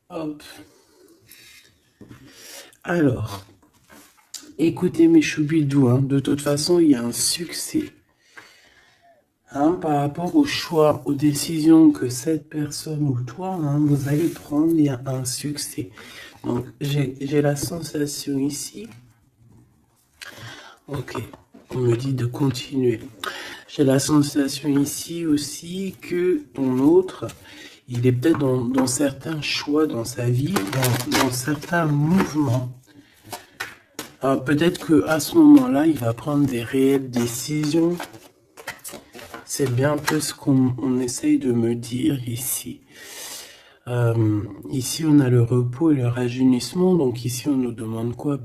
Hop. Alors, écoutez mes choubidous, hein. De toute façon, il y a un succès. Hein, par rapport aux choix, aux décisions que cette personne ou toi, hein, vous allez prendre, il y a un succès. Donc, j'ai la sensation ici. Ok, on me dit de continuer. J'ai la sensation ici aussi que ton autre, il est peut-être dans certains choix dans sa vie, dans certains mouvements. Peut-être qu'à ce moment-là, il va prendre des réelles décisions. C'est bien un peu ce qu'on essaye de me dire ici. Ici, on a le repos et le rajeunissement. Donc ici, on nous demande quoi?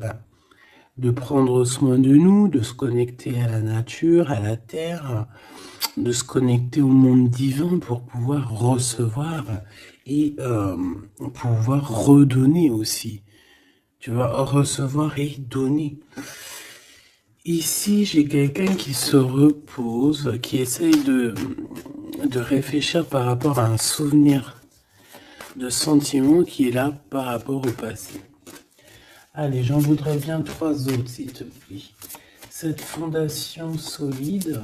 De prendre soin de nous, de se connecter à la nature, à la terre, de se connecter au monde divin pour pouvoir recevoir et pouvoir redonner aussi. Tu vas recevoir et donner. Ici, j'ai quelqu'un qui se repose, qui essaye de réfléchir par rapport à un souvenir de sentiment qui est là par rapport au passé. Allez, j'en voudrais bien 3 autres, s'il te plaît. Cette fondation solide.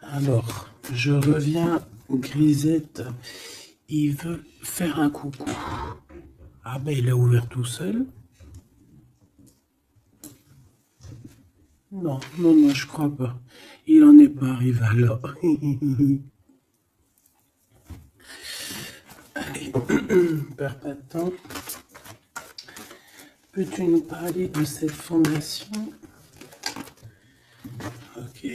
Alors, je reviens, Grisette. Il veut faire un coucou. Ah ben, il a ouvert tout seul. Non, non, non, je crois pas. Il en est pas arrivé alors. Allez, perds pas de temps. Peux-tu nous parler de cette fondation? Ok.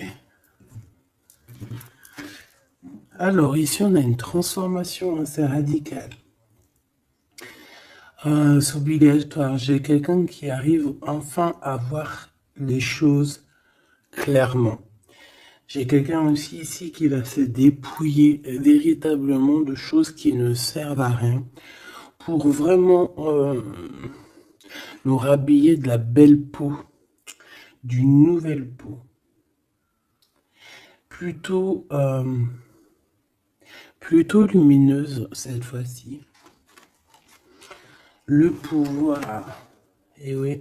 Alors, ici, on a une transformation assez radicale. C'est obligatoire. J'ai quelqu'un qui arrive enfin à voir les choses clairement. J'ai quelqu'un aussi ici qui va se dépouiller véritablement de choses qui ne servent à rien pour vraiment nous rhabiller de la belle peau, d'une nouvelle peau. Plutôt, plutôt lumineuse cette fois-ci. Le pouvoir, et oui,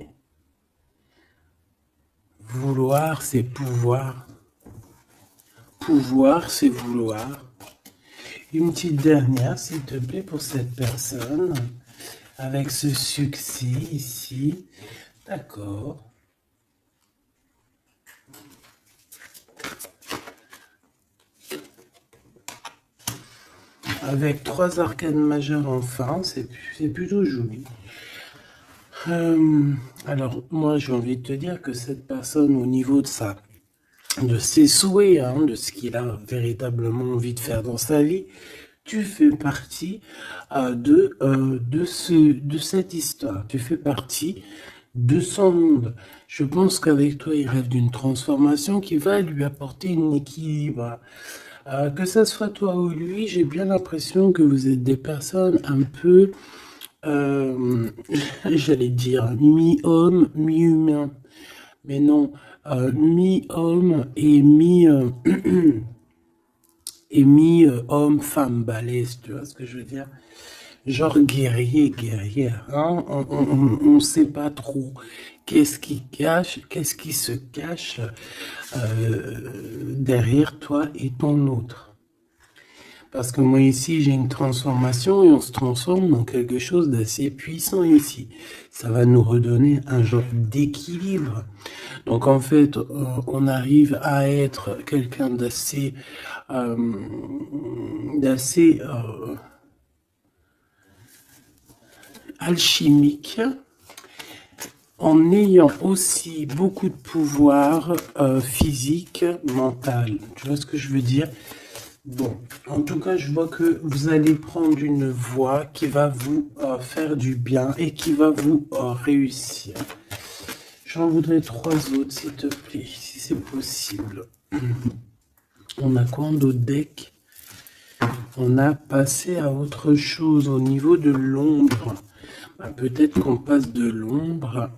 vouloir c'est pouvoir, pouvoir c'est vouloir. Une petite dernière s'il te plaît pour cette personne, avec ce succès ici, d'accord. Avec 3 arcanes majeures enfin, c'est plutôt joli. Alors, moi, j'ai envie de te dire que cette personne, au niveau de ses souhaits, hein, de ce qu'il a véritablement envie de faire dans sa vie, tu fais partie de cette histoire. Tu fais partie de son monde. Je pense qu'avec toi, il rêve d'une transformation qui va lui apporter un équilibre. Que ça soit toi ou lui, j'ai bien l'impression que vous êtes des personnes un peu, euh, j'allais dire, mi-homme, mi-humain. Mais non, mi-homme et et mi-homme, femme balèze, tu vois ce que je veux dire? Genre guerrier, guerrière, hein? On sait pas trop qu'est-ce qui cache, qu'est-ce qui se cache derrière toi et ton autre. Parce que moi ici, j'ai une transformation et on se transforme dans quelque chose d'assez puissant ici. Ça va nous redonner un genre d'équilibre. Donc en fait, on arrive à être quelqu'un euh, d'assez alchimique, en ayant aussi beaucoup de pouvoir physique, mental. Tu vois ce que je veux dire? Bon, en tout cas, je vois que vous allez prendre une voie qui va vous faire du bien et qui va vous réussir. J'en voudrais 3 autres, s'il te plaît, si c'est possible. On a quoi d'autre deck? On a passé à autre chose au niveau de l'ombre. Peut-être qu'on passe de l'ombre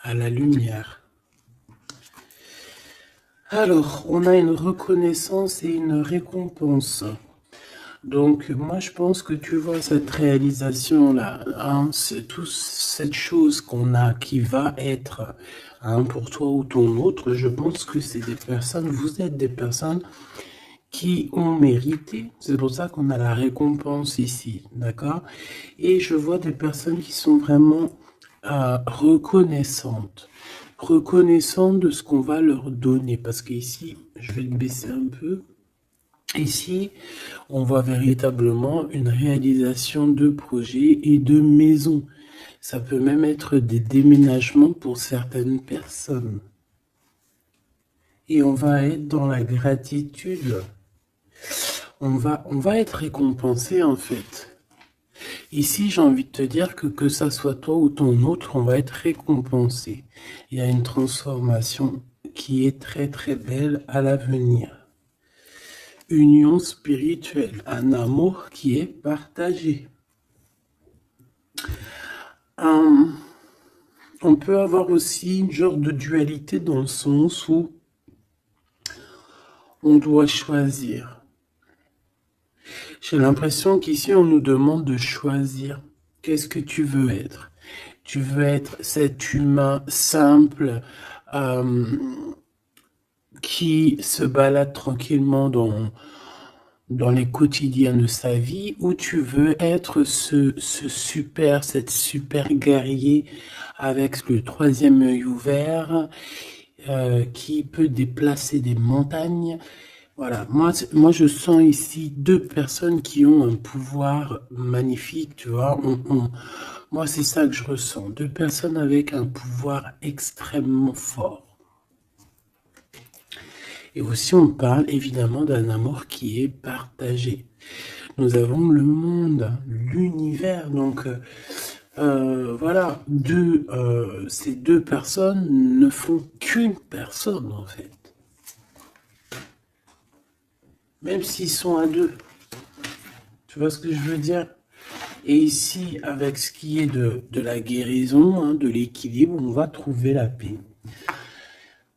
à la lumière. Alors, on a une reconnaissance et une récompense. Donc, moi, je pense que tu vois cette réalisation-là, hein, c'est toute cette chose qu'on a qui va être, hein, pour toi ou ton autre. Je pense que c'est des personnes, vous êtes des personnes qui ont mérité. C'est pour ça qu'on a la récompense ici, d'accord? Et je vois des personnes qui sont vraiment reconnaissantes. Reconnaissantes de ce qu'on va leur donner. Parce qu'ici, je vais le baisser un peu. Ici, on voit véritablement une réalisation de projets et de maisons. Ça peut même être des déménagements pour certaines personnes. Et on va être dans la gratitude. On va être récompensé en fait. Ici, j'ai envie de te dire que ça soit toi ou ton autre, on va être récompensé. Il y a une transformation qui est très très belle à l'avenir. Union spirituelle, un amour qui est partagé. On peut avoir aussi une genre de dualité dans le sens où on doit choisir. J'ai l'impression qu'ici, on nous demande de choisir. Qu'est-ce que tu veux être? Tu veux être cet humain simple qui se balade tranquillement dans les quotidiens de sa vie, ou tu veux être cette super guerrier avec le troisième œil ouvert, qui peut déplacer des montagnes. Voilà, moi je sens ici deux personnes qui ont un pouvoir magnifique, tu vois. Moi c'est ça que je ressens, deux personnes avec un pouvoir extrêmement fort. Et aussi on parle évidemment d'un amour qui est partagé. Nous avons le monde, l'univers, donc voilà, ces deux personnes ne font qu'une personne en fait. Même s'ils sont à deux. Tu vois ce que je veux dire? Et ici, avec ce qui est de la guérison, hein, de l'équilibre, on va trouver la paix.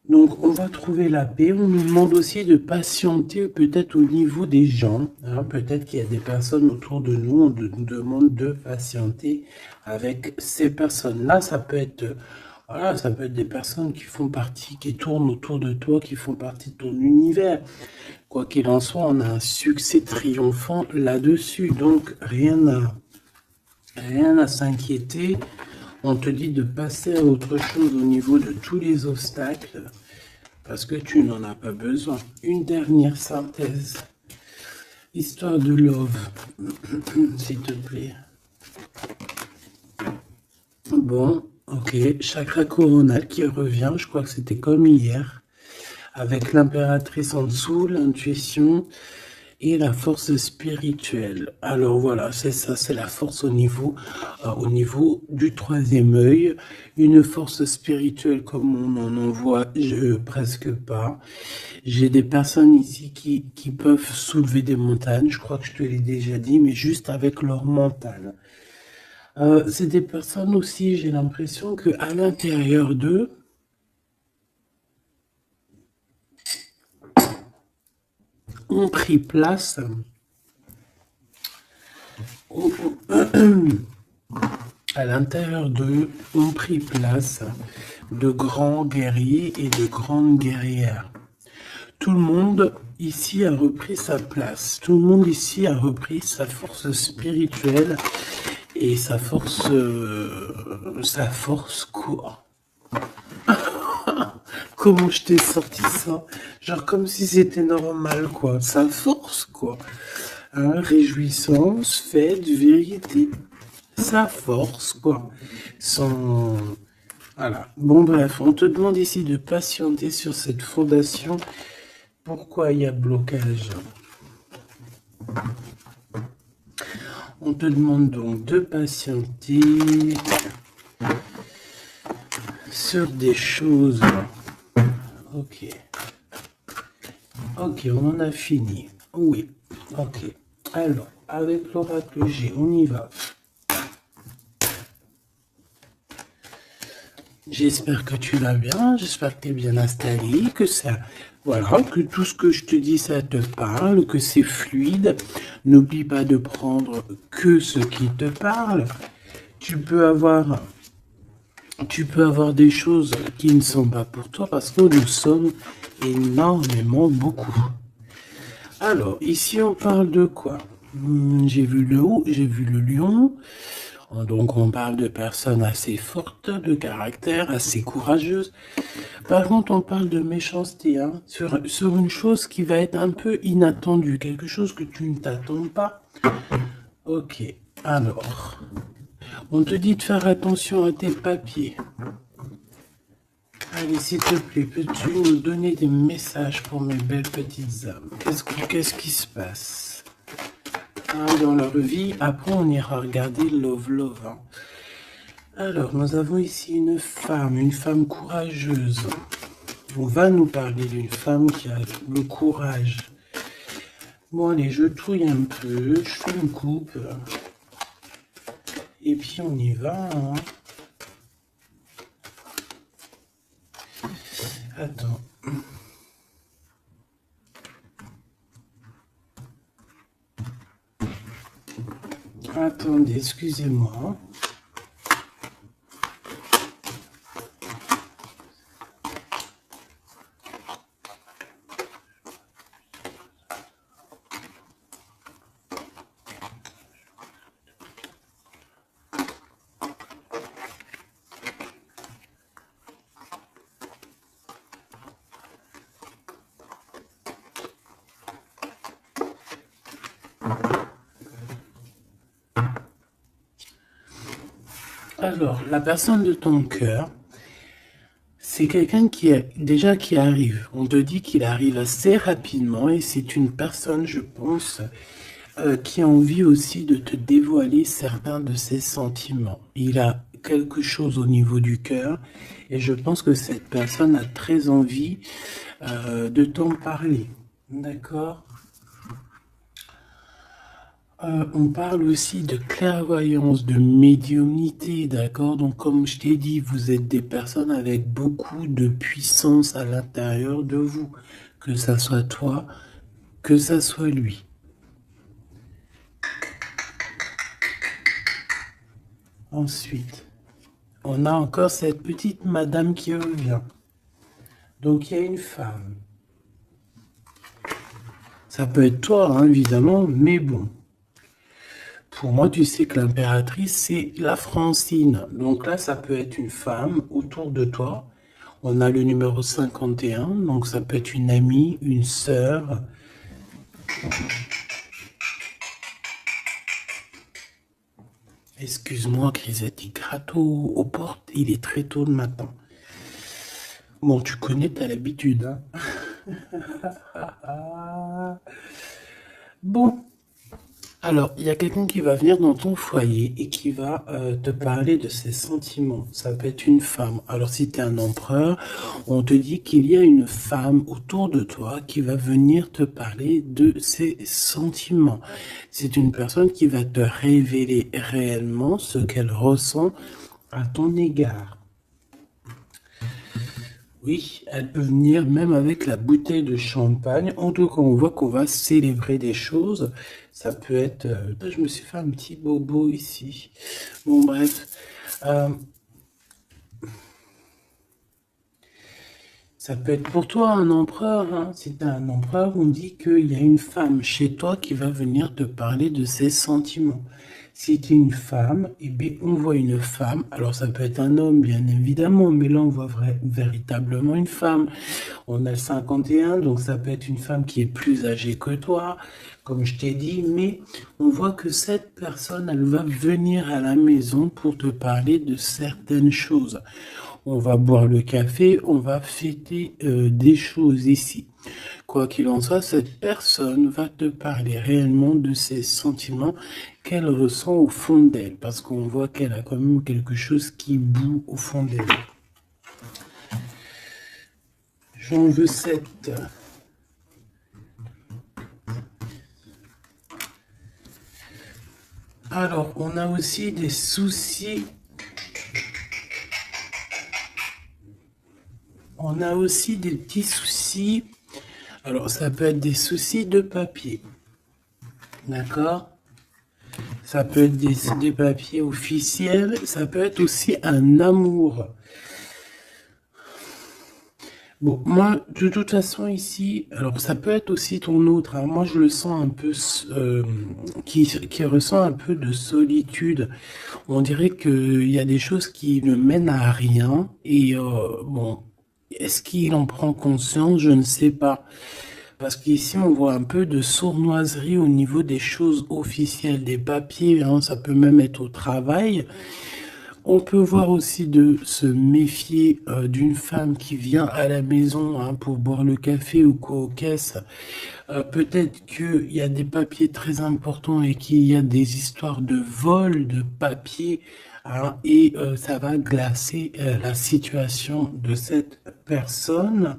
Donc, on va trouver la paix. On nous demande aussi de patienter peut-être au niveau des gens. Hein. Peut-être qu'il y a des personnes autour de nous, on nous demande de patienter avec ces personnes-là. Ça peut être, voilà, ça peut être des personnes qui font partie, qui tournent autour de toi, qui font partie de ton univers. Quoi qu'il en soit, on a un succès triomphant là-dessus. Donc, rien à s'inquiéter. On te dit de passer à autre chose au niveau de tous les obstacles parce que tu n'en as pas besoin. Une dernière synthèse. Histoire de love, s'il te plaît. Bon, ok. Chakra coronal qui revient. Je crois que c'était comme hier. Avec l'impératrice en dessous, l'intuition et la force spirituelle. Alors voilà, c'est ça, c'est la force au niveau du troisième œil. Une force spirituelle comme on en voit presque pas. J'ai des personnes ici qui peuvent soulever des montagnes, je crois que je te l'ai déjà dit, mais juste avec leur mental. C'est des personnes aussi, j'ai l'impression qu'à l'intérieur d'eux, ont pris place à l'intérieur d'eux ont pris place de grands guerriers et de grandes guerrières. Tout le monde ici a repris sa place. Tout le monde ici a repris sa force spirituelle et sa force quoi? Comment je t'ai sorti ça? Genre comme si c'était normal, quoi. Sa force, quoi. Hein, réjouissance, fête, vérité. Sa force, quoi. Son... Voilà. Bon, bref, on te demande ici de patienter sur cette fondation. Pourquoi il y a blocage? On te demande donc de patienter sur des choses. Ok. Ok, on en a fini. Oui. Ok. Alors, avec l'oracle G, on y va. J'espère que tu vas bien, j'espère que tu es bien installé, que ça, voilà, que tout ce que je te dis, ça te parle, que c'est fluide. N'oublie pas de prendre que ce qui te parle. Tu peux avoir, tu peux avoir des choses qui ne sont pas pour toi parce que nous sommes énormément beaucoup. Alors, ici, on parle de quoi? J'ai vu le haut, j'ai vu le lion. Donc, on parle de personnes assez fortes, de caractère, assez courageuses. Par contre, on parle de méchanceté, hein, sur une chose qui va être un peu inattendue, quelque chose que tu ne t'attends pas. Ok, alors, on te dit de faire attention à tes papiers. Allez, s'il te plaît, peux-tu nous donner des messages pour mes belles petites âmes? Qu'est-ce qui se passe dans leur vie? Après, on ira regarder Love Love. Hein. Alors, nous avons ici une femme courageuse. On va nous parler d'une femme qui a le courage. Bon, allez, je touille un peu, je fais une coupe. Et puis, on y va. Hein. Attends. Attendez, excusez-moi. Alors, la personne de ton cœur, c'est quelqu'un qui arrive. On te dit qu'il arrive assez rapidement et c'est une personne, je pense, qui a envie aussi de te dévoiler certains de ses sentiments. Il a quelque chose au niveau du cœur et je pense que cette personne a très envie de t'en parler. D'accord ? On parle aussi de clairvoyance, de médiumnité, d'accord? Donc, comme je t'ai dit, vous êtes des personnes avec beaucoup de puissance à l'intérieur de vous, que ça soit toi, que ça soit lui. Ensuite, on a encore cette petite madame qui revient. Donc, il y a une femme. Ça peut être toi, hein, évidemment, mais bon. Pour moi, tu sais que l'impératrice, c'est la Francine. Donc là, ça peut être une femme autour de toi. On a le numéro 51, donc ça peut être une amie, une sœur. Excuse-moi, Grisette, il gratte aux portes. Il est très tôt le matin. Bon, tu connais, t'as l'habitude. Hein. Bon. Alors, il y a quelqu'un qui va venir dans ton foyer et qui va te parler de ses sentiments. Ça peut être une femme. Alors, si tu es un empereur, on te dit qu'il y a une femme autour de toi qui va venir te parler de ses sentiments. C'est une personne qui va te révéler réellement ce qu'elle ressent à ton égard. Oui, elle peut venir même avec la bouteille de champagne. En tout cas, on voit qu'on va célébrer des choses. Ça peut être... je me suis fait un petit bobo ici. Bon, bref. Ça peut être pour toi un empereur. Hein. Si tu es un empereur, on dit qu'il y a une femme chez toi qui va venir te parler de ses sentiments. Si tu es une femme, eh bien, on voit une femme. Alors, ça peut être un homme, bien évidemment, mais là, on voit véritablement une femme. On a le 51, donc ça peut être une femme qui est plus âgée que toi, comme je t'ai dit, mais on voit que cette personne, elle va venir à la maison pour te parler de certaines choses. On va boire le café, on va fêter des choses ici. Quoi qu'il en soit, cette personne va te parler réellement de ses sentiments qu'elle ressent au fond d'elle, parce qu'on voit qu'elle a quand même quelque chose qui bout au fond d'elle. J'en veux 7. Alors, on a aussi des soucis. On a aussi des petits soucis. Alors, ça peut être des soucis de papier. D'accord? Ça peut être des papiers officiels. Ça peut être aussi un amour. Bon, moi, de toute façon, ici, alors ça peut être aussi ton autre, hein. Moi, je le sens un peu, qui ressent un peu de solitude. On dirait qu'il y a des choses qui ne mènent à rien. Et bon, est-ce qu'il en prend conscience? Je ne sais pas. Parce qu'ici, on voit un peu de sournoiserie au niveau des choses officielles, des papiers, hein. Ça peut même être au travail. On peut voir aussi de se méfier d'une femme qui vient à la maison, hein, pour boire le café ou quoi aux caisses. Peut-être qu'il y a des papiers très importants et qu'il y a des histoires de vol de papiers, hein, et ça va glacer la situation de cette personne.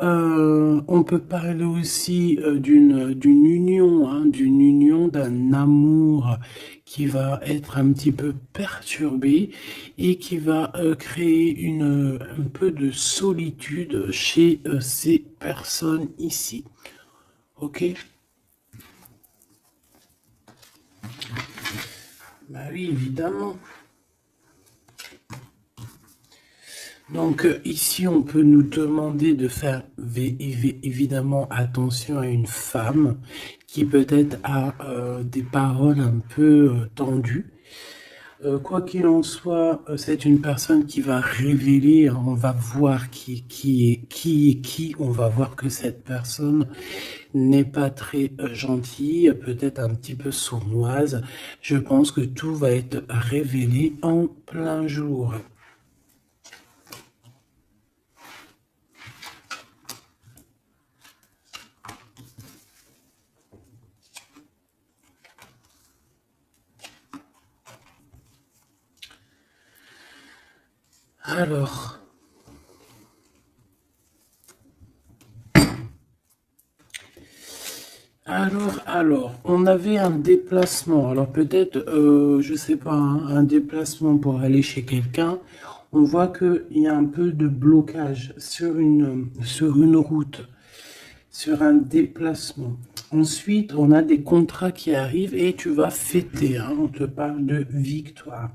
On peut parler aussi d'une union, hein, d'un amour qui va être un petit peu perturbé et qui va créer un peu de solitude chez ces personnes ici. Ok? Bah oui, évidemment. Donc ici, on peut nous demander de faire évidemment attention à une femme qui peut-être a des paroles un peu tendues. Quoi qu'il en soit, c'est une personne qui va révéler, hein, on va voir qui est qui, on va voir que cette personne n'est pas très gentille, peut-être un petit peu sournoise. Je pense que tout va être révélé en plein jour. Alors, on avait un déplacement. Alors peut-être, je sais pas, hein, un déplacement pour aller chez quelqu'un. On voit qu'il y a un peu de blocage sur une route, sur un déplacement. Ensuite, on a des contrats qui arrivent et tu vas fêter, hein. On te parle de victoire.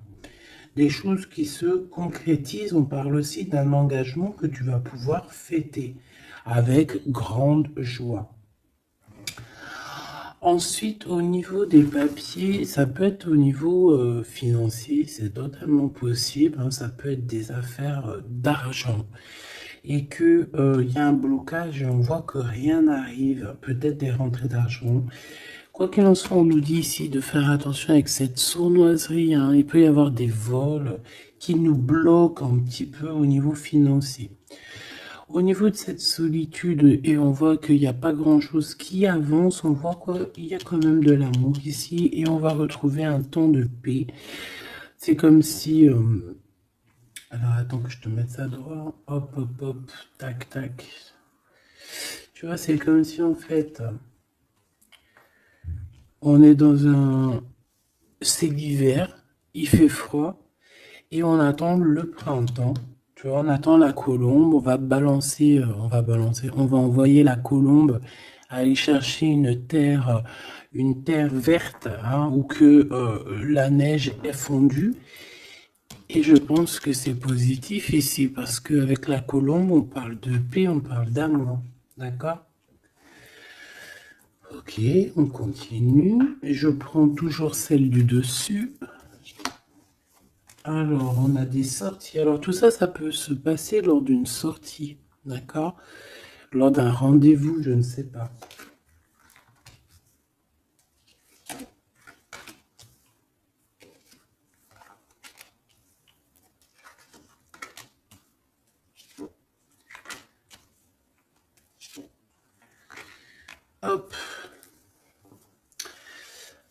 Des choses qui se concrétisent. On parle aussi d'un engagement que tu vas pouvoir fêter avec grande joie. Ensuite, au niveau des papiers, ça peut être au niveau financier, c'est totalement possible, hein. Ça peut être des affaires d'argent et que il y a un blocage et on voit que rien n'arrive, peut-être des rentrées d'argent. Quoi qu'il en soit, on nous dit ici de faire attention avec cette sournoiserie, hein. Il peut y avoir des vols qui nous bloquent un petit peu au niveau financier. Au niveau de cette solitude, et on voit qu'il n'y a pas grand-chose qui avance, on voit qu'il y a quand même de l'amour ici, et on va retrouver un temps de paix. C'est comme si... alors attends que je te mette ça droit. Hop, hop, hop, tac, tac. Tu vois, c'est comme si en fait, on est dans un... C'est l'hiver, il fait froid, et on attend le printemps. Tu vois, on attend la colombe, on va envoyer la colombe aller chercher une terre verte, hein, où que la neige est fondue. Et je pense que c'est positif ici, parce qu'avec la colombe, on parle de paix, on parle d'amour. D'accord? Ok, on continue. Je prends toujours celle du dessus. Alors, on a des sorties. Alors, tout ça, ça peut se passer lors d'une sortie, d'accord? Lors d'un rendez-vous, je ne sais pas. Hop.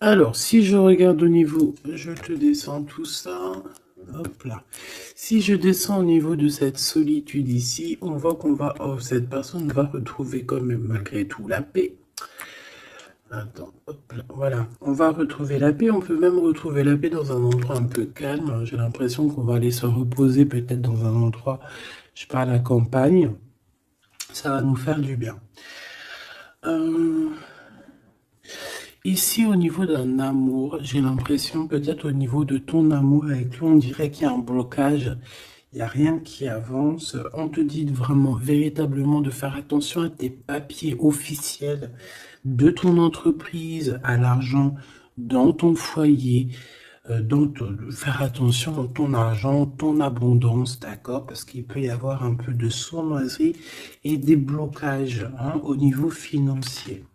Alors, si je regarde au niveau, je te descends tout ça. Hop là. Si je descends au niveau de cette solitude ici, on voit cette personne va retrouver quand même malgré tout la paix. Attends, hop là, voilà. On va retrouver la paix. On peut même retrouver la paix dans un endroit un peu calme. J'ai l'impression qu'on va aller se reposer peut-être dans un endroit, je sais pas, à la campagne. Ça va nous faire du bien. Ici, au niveau d'un amour, j'ai l'impression, peut-être au niveau de ton amour avec lui, on dirait qu'il y a un blocage. Il n'y a rien qui avance. On te dit vraiment, véritablement, de faire attention à tes papiers officiels de ton entreprise, à l'argent dans ton foyer, faire attention à ton argent, ton abondance, d'accord? Parce qu'il peut y avoir un peu de sournoiserie et des blocages hein, au niveau financier.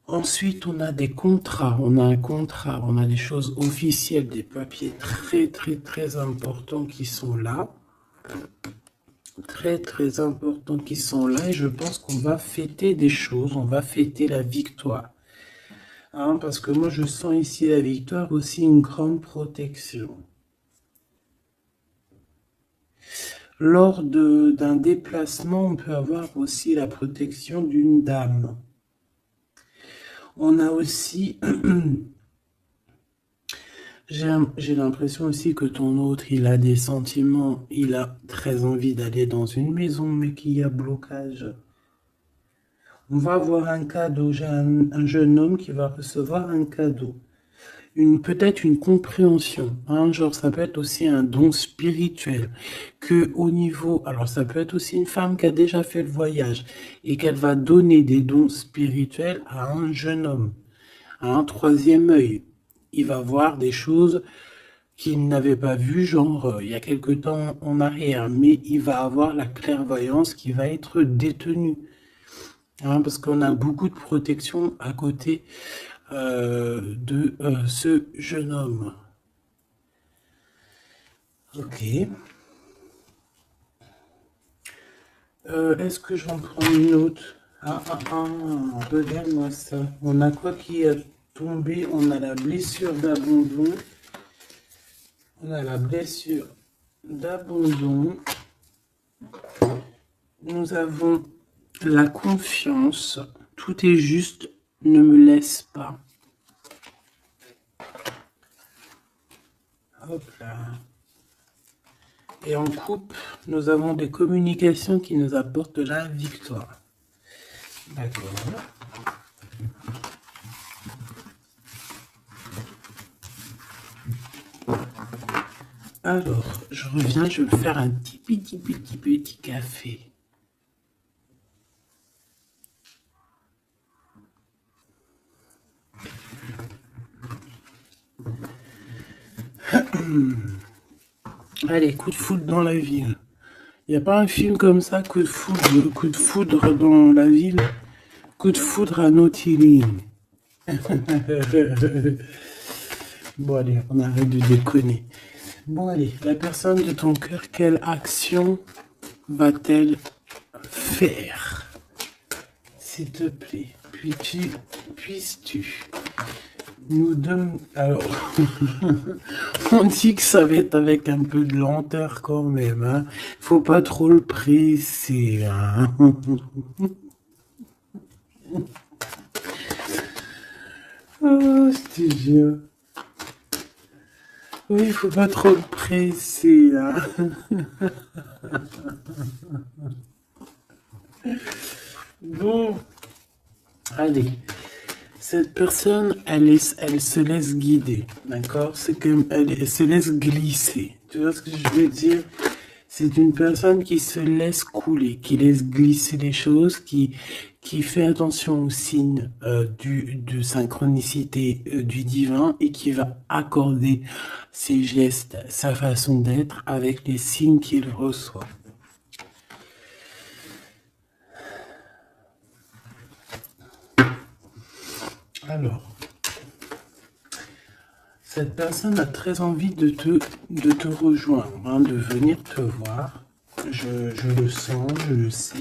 Ensuite, on a des contrats, on a un contrat, on a des choses officielles, des papiers très très très importants qui sont là. Très très importants qui sont là et je pense qu'on va fêter des choses, on va fêter la victoire. Hein, parce que moi je sens ici la victoire aussi une grande protection. Lors d'un déplacement, on peut avoir aussi la protection d'une dame. On a aussi, j'ai l'impression aussi que ton autre, il a des sentiments, il a très envie d'aller dans une maison, mais qu'il y a blocage. On va avoir un cadeau, j'ai un jeune homme qui va recevoir un cadeau. Peut-être une compréhension, hein, genre ça peut être aussi un don spirituel, que au niveau, alors ça peut être aussi une femme qui a déjà fait le voyage et qu'elle va donner des dons spirituels à un jeune homme, à un troisième œil. Il va voir des choses qu'il n'avait pas vues, genre il y a quelque temps en arrière, mais il va avoir la clairvoyance qui va être détenue, hein, parce qu'on a beaucoup de protection à côté de ce jeune homme. Ok. Est-ce que j'en prends une autre? Regarde-moi ça. On a quoi qui est tombé? On a la blessure d'abandon. On a la blessure d'abandon. Nous avons la confiance. Tout est juste. Ne me laisse pas. Hop là. Et en coupe, nous avons des communications qui nous apportent la victoire. D'accord. Alors, je reviens, je vais faire un petit café. Allez, coup de foudre dans la ville. Il n'y a pas un film comme ça, coup de foudre dans la ville, coup de foudre à Nautilus. Bon allez, on arrête de déconner. Bon allez, la personne de ton cœur, quelle action va-t-elle faire? S'il te plaît, puisses-tu nous donner... Alors, on dit que ça va être avec un peu de lenteur quand même, hein. Faut pas trop le presser, hein. Oh, je te jure. Oui, faut pas trop le presser, hein. Bon, allez. Cette personne, elle se laisse guider, d'accord? C'est comme elle se laisse glisser. Tu vois ce que je veux dire? C'est une personne qui se laisse couler, qui laisse glisser les choses, qui fait attention aux signes de synchronicité du divin et qui va accorder ses gestes, sa façon d'être avec les signes qu'il reçoit. Alors, cette personne a très envie de te rejoindre, hein, de venir te voir. Je le sens, je le sais.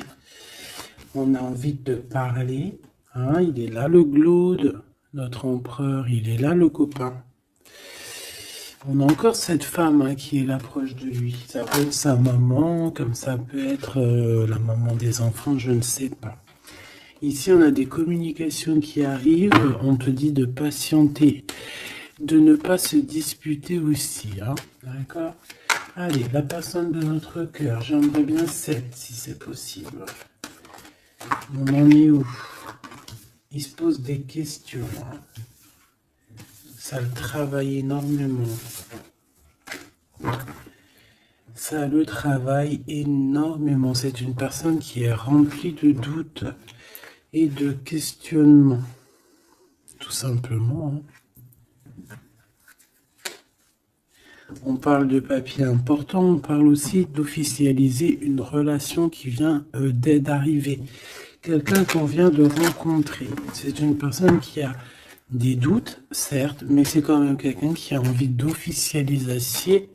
On a envie de te parler. Hein, il est là le Glaude, notre empereur, il est là le copain. On a encore cette femme hein, qui est là proche de lui. Ça peut être sa maman, comme ça peut être la maman des enfants, je ne sais pas. Ici, on a des communications qui arrivent. On te dit de patienter, de ne pas se disputer aussi. Hein. D'accord? Allez, la personne de notre cœur. J'aimerais bien 7, si c'est possible. On en est où? Il se pose des questions. Hein. Ça le travaille énormément. Ça le travaille énormément. C'est une personne qui est remplie de doutes et de questionnements. Tout simplement. Hein. On parle de papier important, on parle aussi d'officialiser une relation qui vient d'arriver. Quelqu'un qu'on vient de rencontrer. C'est une personne qui a des doutes, certes, mais c'est quand même quelqu'un qui a envie d'officialiser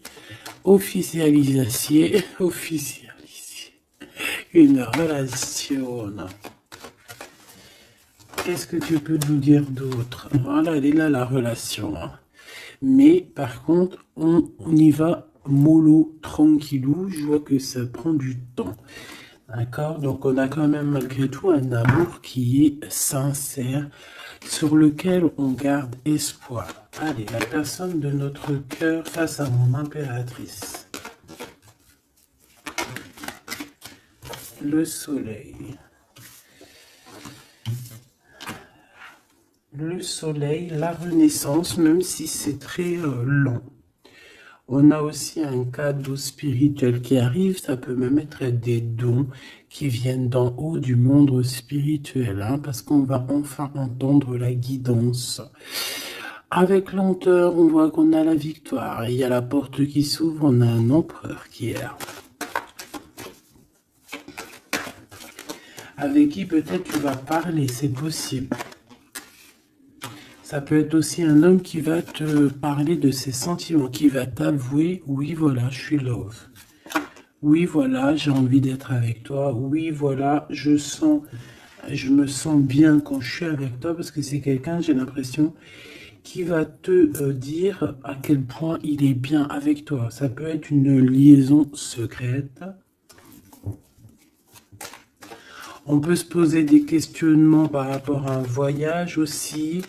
une relation. Qu'est-ce que tu peux nous dire d'autre? Voilà, elle est là la relation. Hein. Mais par contre, on y va mollo, tranquillou. Je vois que ça prend du temps. D'accord? Donc on a quand même malgré tout un amour qui est sincère, sur lequel on garde espoir. Allez, la personne de notre cœur face à mon impératrice. Le soleil. Le soleil, la renaissance, même si c'est très lent. On a aussi un cadeau spirituel qui arrive, ça peut même être des dons qui viennent d'en haut du monde spirituel, hein, parce qu'on va enfin entendre la guidance. Avec lenteur, on voit qu'on a la victoire. Il y a la porte qui s'ouvre, on a un empereur qui est là. Avec qui peut-être tu vas parler, c'est possible. Ça peut être aussi un homme qui va te parler de ses sentiments, qui va t'avouer, oui voilà, je suis love. Oui voilà, j'ai envie d'être avec toi. Oui voilà, je me sens bien quand je suis avec toi parce que c'est quelqu'un, j'ai l'impression, qui va te dire à quel point il est bien avec toi. Ça peut être une liaison secrète. On peut se poser des questionnements par rapport à un voyage aussi,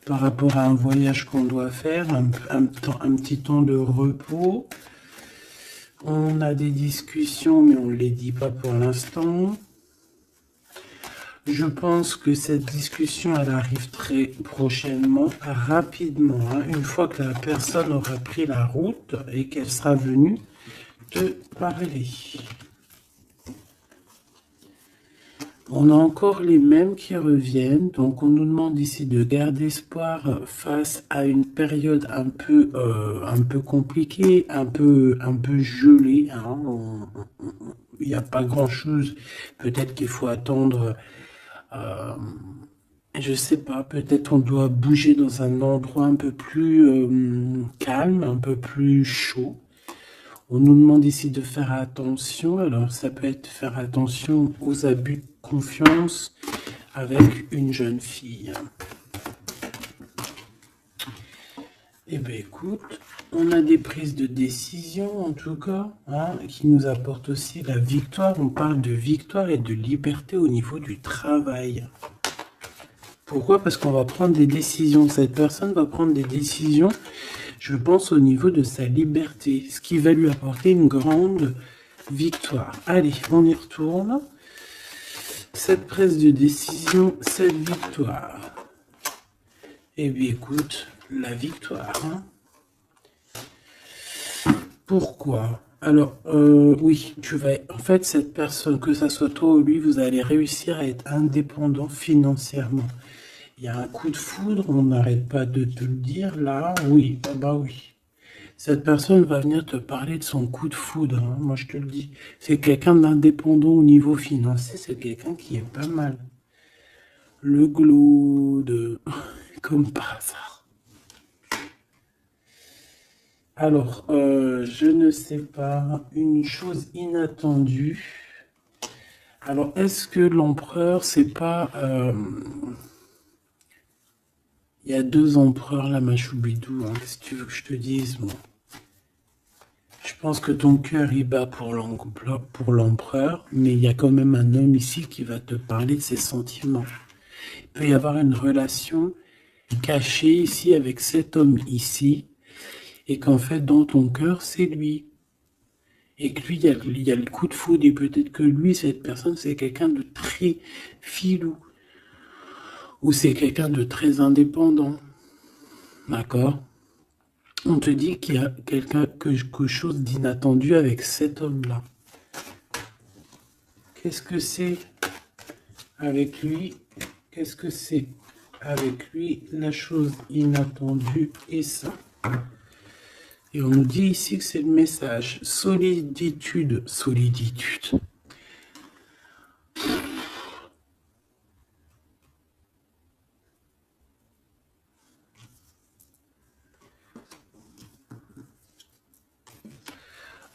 par rapport à un voyage qu'on doit faire, un petit temps de repos. On a des discussions, mais on ne les dit pas pour l'instant. Je pense que cette discussion, elle arrive très prochainement, rapidement, hein, une fois que la personne aura pris la route et qu'elle sera venue te parler. On a encore les mêmes qui reviennent, donc on nous demande ici de garder espoir face à une période un peu compliquée, un peu gelée. Hein. Il n'y a pas grand-chose. Peut-être qu'il faut attendre, je sais pas, peut-être on doit bouger dans un endroit un peu plus calme, un peu plus chaud. On nous demande ici de faire attention, alors ça peut être faire attention aux abus de confiance avec une jeune fille. Eh bien écoute, on a des prises de décision en tout cas, hein, qui nous apportent aussi la victoire. On parle de victoire et de liberté au niveau du travail. Pourquoi? Parce qu'on va prendre des décisions. Cette personne va prendre des décisions, je pense, au niveau de sa liberté, ce qui va lui apporter une grande victoire. Allez, on y retourne. Cette prise de décision, cette victoire. Eh bien, écoute, la victoire. Hein. Pourquoi? Alors, oui, tu vas... En fait, cette personne, que ça soit toi ou lui, vous allez réussir à être indépendant financièrement. Il y a un coup de foudre, on n'arrête pas de te le dire, là, oui, bah oui. Cette personne va venir te parler de son coup de foudre, hein, moi je te le dis. C'est quelqu'un d'indépendant au niveau financier, c'est quelqu'un qui est pas mal. Le glaude, comme par hasard. Alors, je ne sais pas, une chose inattendue. Alors, est-ce que l'empereur, c'est pas... Il y a deux empereurs là, Machoubidou. Hein. Qu'est-ce que tu veux que je te dise, moi? Je pense que ton cœur il bat pour l'empereur, mais il y a quand même un homme ici qui va te parler de ses sentiments. Il peut y avoir une relation cachée ici avec cet homme ici, et qu'en fait dans ton cœur c'est lui. Et que lui, il y a le coup de foudre, et peut-être que lui, cette personne, c'est quelqu'un de très filou, ou c'est quelqu'un de très indépendant. D'accord? On te dit qu'il y a quelque chose d'inattendu avec cet homme-là. Qu'est-ce que c'est avec lui? Qu'est-ce que c'est avec lui, la chose inattendue et ça? Et on nous dit ici que c'est le message. Soliditude. Soliditude.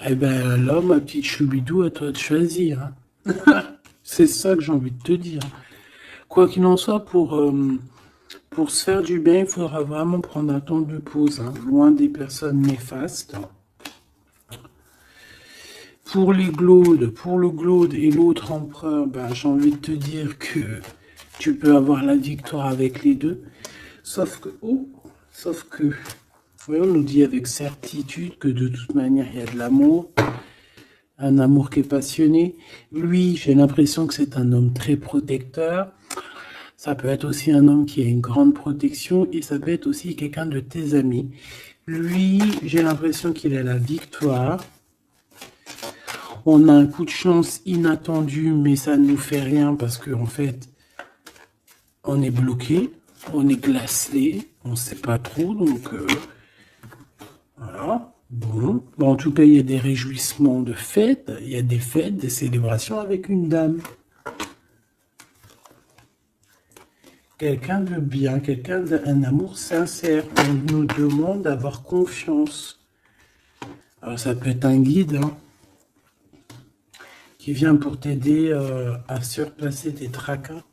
Eh ben là, ma petite choubidou, à toi de choisir. Hein. C'est ça que j'ai envie de te dire. Quoi qu'il en soit, pour se faire du bien, il faudra vraiment prendre un temps de pause, hein, loin des personnes néfastes. Pour le glaude et l'autre empereur, ben, j'ai envie de te dire que tu peux avoir la victoire avec les deux. Sauf que, oui, on nous dit avec certitude que de toute manière, il y a de l'amour. Un amour qui est passionné. Lui, j'ai l'impression que c'est un homme très protecteur. Ça peut être aussi un homme qui a une grande protection et ça peut être aussi quelqu'un de tes amis. Lui, j'ai l'impression qu'il a la victoire. On a un coup de chance inattendu, mais ça ne nous fait rien parce qu'en fait, on est bloqué, on est glacé, on ne sait pas trop, donc voilà. Bon, en tout cas, il y a des réjouissements de fêtes, il y a des fêtes, des célébrations avec une dame. Quelqu'un de bien, quelqu'un d'un amour sincère. On nous demande d'avoir confiance. Alors ça peut être un guide hein, qui vient pour t'aider à surpasser tes tracas.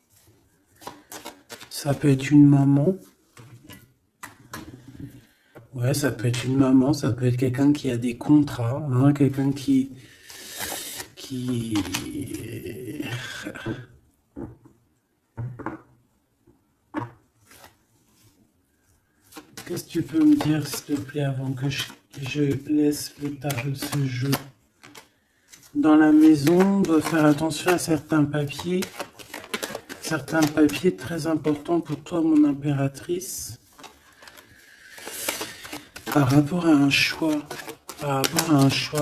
Ça peut être une maman. Ouais, ça peut être une maman, ça peut être quelqu'un qui a des contrats, hein, quelqu'un qui... Qu'est-ce que tu peux me dire, s'il te plaît, avant que je laisse le tas de ce jeu? Dans la maison, on doit faire attention à certains papiers très importants pour toi, mon impératrice. Par rapport à un choix,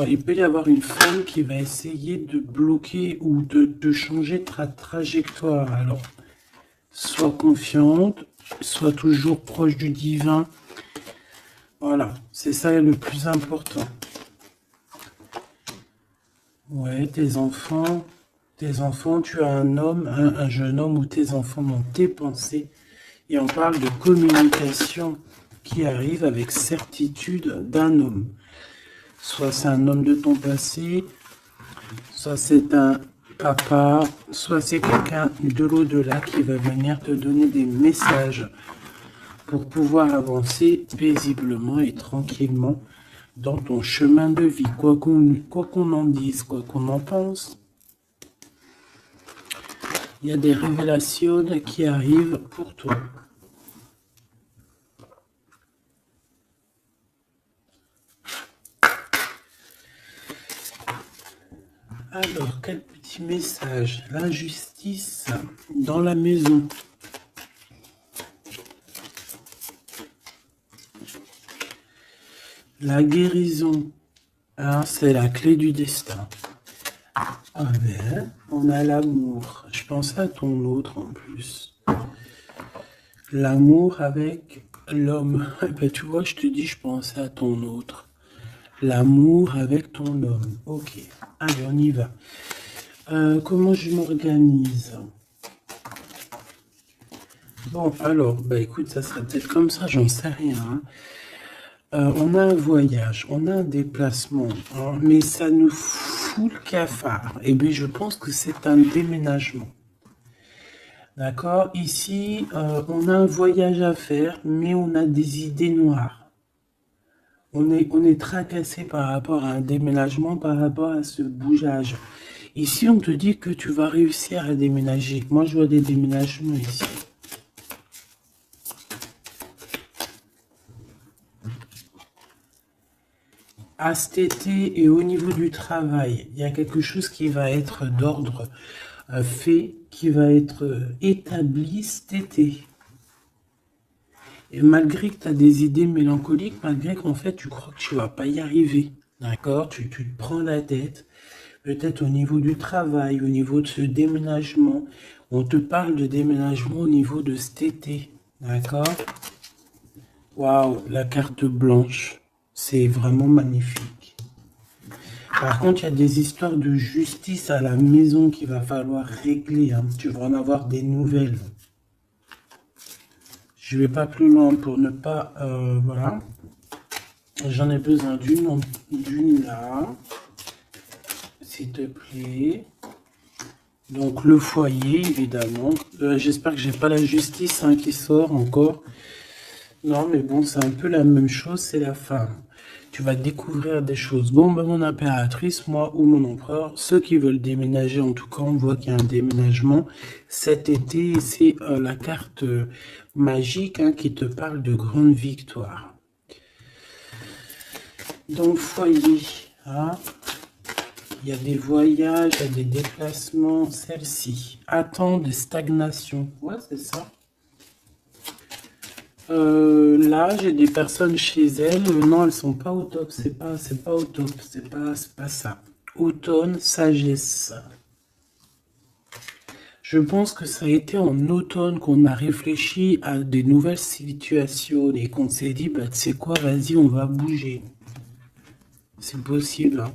il peut y avoir une femme qui va essayer de bloquer ou de changer ta trajectoire. Alors, sois confiante, sois toujours proche du divin. Voilà, c'est ça le plus important. Ouais, tes enfants, tu as un homme, un jeune homme ou tes enfants dans tes pensées. Et on parle de communication qui arrive avec certitude d'un homme. Soit c'est un homme de ton passé, soit c'est un papa, soit c'est quelqu'un de l'au-delà qui va venir te donner des messages pour pouvoir avancer paisiblement et tranquillement dans ton chemin de vie, quoi qu'on en dise, quoi qu'on en pense. Il y a des révélations qui arrivent pour toi. Alors, quel petit message? L'injustice dans la maison. La guérison. Ah, c'est la clé du destin. Ah ben, on a l'amour. Je pensais à ton autre en plus. L'amour avec l'homme. Eh ben, tu vois, je te dis, je pensais à ton autre. L'amour avec ton homme. Ok. Allez, on y va. Comment je m'organise? Bon, alors, bah écoute, ça sera peut-être comme ça, j'en sais rien. Hein. On a un voyage, on a un déplacement, hein, mais ça nous fout le cafard. Et bien, je pense que c'est un déménagement. D'accord? Ici, on a un voyage à faire, mais on a des idées noires. on est tracassé par rapport à un déménagement, par rapport à ce bougeage. Ici, on te dit que tu vas réussir à déménager. Moi, je vois des déménagements ici. À cet été et au niveau du travail, il y a quelque chose qui va être d'ordre fait, qui va être établi cet été. Et malgré que tu as des idées mélancoliques, malgré qu'en fait tu crois que tu vas pas y arriver, d'accord, tu te prends la tête, peut-être au niveau du travail, au niveau de ce déménagement, on te parle de déménagement au niveau de cet été, d'accord. Waouh, la carte blanche, c'est vraiment magnifique. Par contre, il y a des histoires de justice à la maison qu'il va falloir régler, hein. Tu vas en avoir des nouvelles. Je vais pas plus loin pour ne pas... voilà. J'en ai besoin d'une là. S'il te plaît. Donc le foyer, évidemment. J'espère que j'ai pas la justice hein, qui sort encore. Non, mais bon, c'est un peu la même chose, c'est la femme. Tu vas découvrir des choses. Bon, ben, mon impératrice, moi ou mon empereur, ceux qui veulent déménager, en tout cas, on voit qu'il y a un déménagement cet été. C'est la carte magique hein, qui te parle de grande victoire. Dans le foyer, hein, il y a des voyages, il y a des déplacements. Celle-ci, attend de stagnation. Ouais, c'est ça. Là, j'ai des personnes chez elles. Non, elles sont pas au top. C'est pas au top. C'est pas ça. Automne, sagesse. Je pense que ça a été en automne qu'on a réfléchi à des nouvelles situations et qu'on s'est dit, bah, tu sais quoi, vas-y, on va bouger. C'est possible, hein.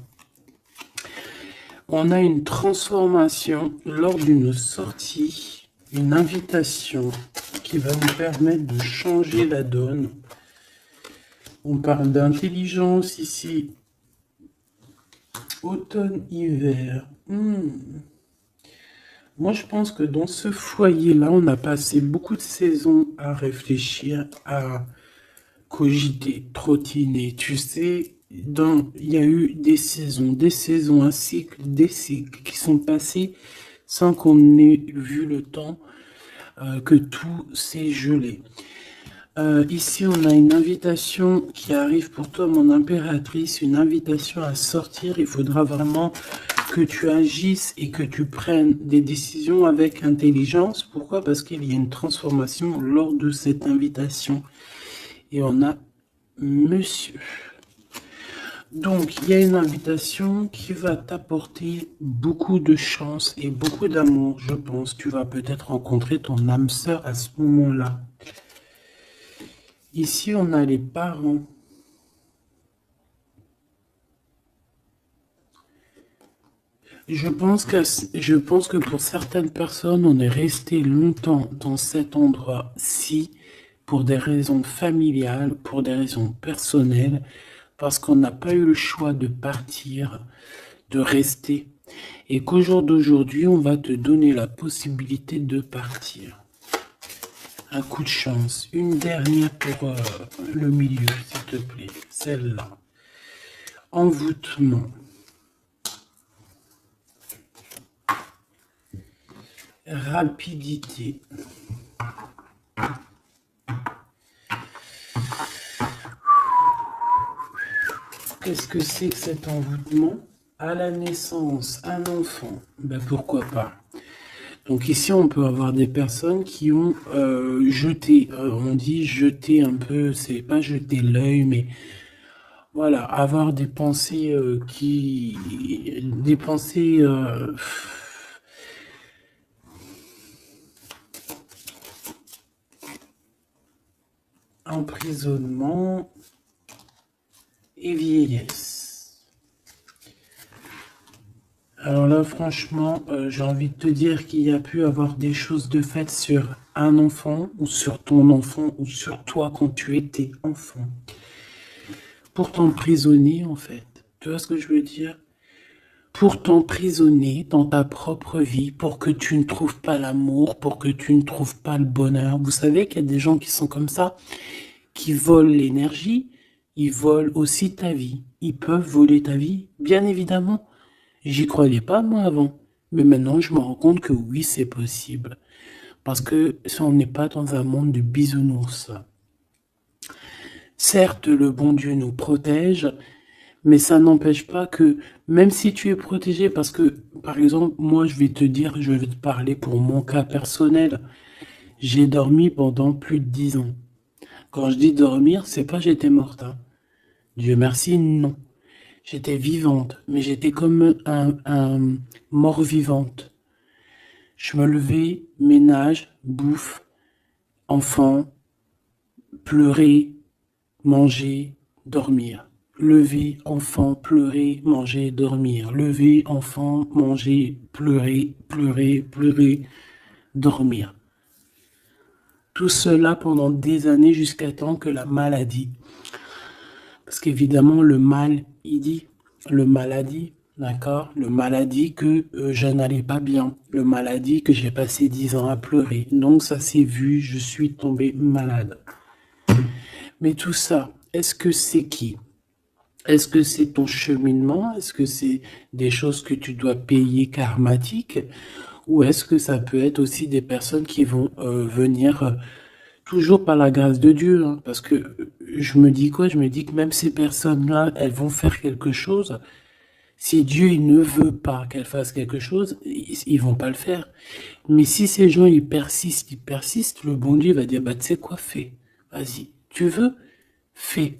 On a une transformation lors d'une sortie, une invitation qui va nous permettre de changer la donne. On parle d'intelligence ici. Automne-hiver. Moi, je pense que dans ce foyer-là, on a passé beaucoup de saisons à réfléchir, à cogiter, trottiner. Tu sais, il y a eu des saisons, un cycle, des cycles qui sont passés sans qu'on ait vu le temps que tout s'est gelé. Ici, on a une invitation qui arrive pour toi, mon impératrice, une invitation à sortir. Il faudra vraiment que tu agisses et que tu prennes des décisions avec intelligence. Pourquoi? Parce qu'il y a une transformation lors de cette invitation. Et on a monsieur. Donc, il y a une invitation qui va t'apporter beaucoup de chance et beaucoup d'amour, je pense. Tu vas peut-être rencontrer ton âme sœur à ce moment-là. Ici, on a les parents. Je pense que pour certaines personnes, on est resté longtemps dans cet endroit-ci pour des raisons familiales, pour des raisons personnelles, parce qu'on n'a pas eu le choix de partir, de rester, et qu'au jour d'aujourd'hui, on va te donner la possibilité de partir. Un coup de chance. Une dernière pour le milieu, s'il te plaît. Celle-là. Envoûtement. Rapidité. Qu'est-ce que c'est que cet envoûtement? À la naissance, un enfant. Ben pourquoi pas? Donc ici, on peut avoir des personnes qui ont jeté, on dit jeter un peu, c'est pas jeter l'œil, mais voilà, avoir des pensées des pensées emprisonnement et vieillesse. Alors là, franchement, j'ai envie de te dire qu'il y a pu avoir des choses de faites sur un enfant, ou sur ton enfant, ou sur toi quand tu étais enfant. Pour t'emprisonner, en fait. Tu vois ce que je veux dire? Pour t'emprisonner dans ta propre vie, pour que tu ne trouves pas l'amour, pour que tu ne trouves pas le bonheur. Vous savez qu'il y a des gens qui sont comme ça, qui volent l'énergie, Ils volent aussi ta vie. Ils peuvent voler ta vie, bien évidemment. J'y croyais pas, moi, avant. Mais maintenant, je me rends compte que oui, c'est possible. Parce que si on n'est pas dans un monde de bisounours. Certes, le bon Dieu nous protège, mais ça n'empêche pas que, même si tu es protégé, parce que, par exemple, moi, je vais te dire, je vais te parler pour mon cas personnel. J'ai dormi pendant plus de 10 ans. Quand je dis dormir, c'est pas j'étais morte, hein. Dieu merci, non. J'étais vivante, mais j'étais comme un mort-vivante. Je me levais, ménage, bouffe, enfant, pleurer, manger, dormir. Lever, enfant, pleurer, manger, dormir. Lever, enfant, manger, pleurer, pleurer, pleurer, dormir. Tout cela pendant des années jusqu'à temps que la maladie. Parce qu'évidemment, le mal, il dit, le maladie, d'accord? Le maladie que je n'allais pas bien. Le maladie que j'ai passé 10 ans à pleurer. Donc ça s'est vu, je suis tombé malade. Mais tout ça, est-ce que c'est qui? Est-ce que c'est ton cheminement? Est-ce que c'est des choses que tu dois payer karmatiques? Ou est-ce que ça peut être aussi des personnes qui vont venir toujours par la grâce de Dieu, hein, parce que je me dis quoi? Je me dis que même ces personnes-là, elles vont faire quelque chose. Si Dieu il ne veut pas qu'elles fassent quelque chose, ils vont pas le faire. Mais si ces gens ils persistent, le bon Dieu va dire bah tu sais quoi, fais, vas-y. Tu veux, fais.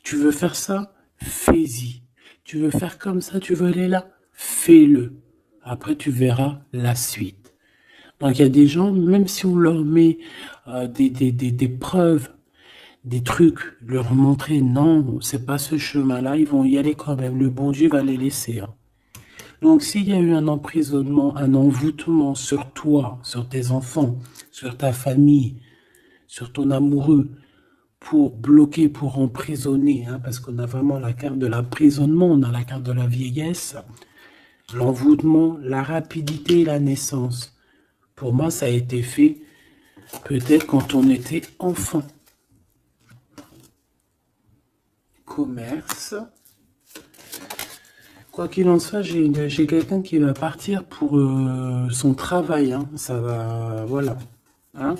Tu veux faire ça, fais-y. Tu veux faire comme ça, tu veux aller là, fais-le. Après tu verras la suite. Donc il y a des gens, même si on leur met des preuves, des trucs, leur montrer non, c'est pas ce chemin-là, ils vont y aller quand même. Le bon Dieu va les laisser, hein. Donc s'il y a eu un emprisonnement, un envoûtement sur toi, sur tes enfants, sur ta famille, sur ton amoureux, pour bloquer, pour emprisonner, hein, parce qu'on a vraiment la carte de l'emprisonnement, on a la carte de la vieillesse, l'envoûtement, la rapidité et la naissance. Pour moi, ça a été fait peut-être quand on était enfant. Commerce. Quoi qu'il en soit, j'ai quelqu'un qui va partir pour son travail, hein. Ça va, voilà, hein.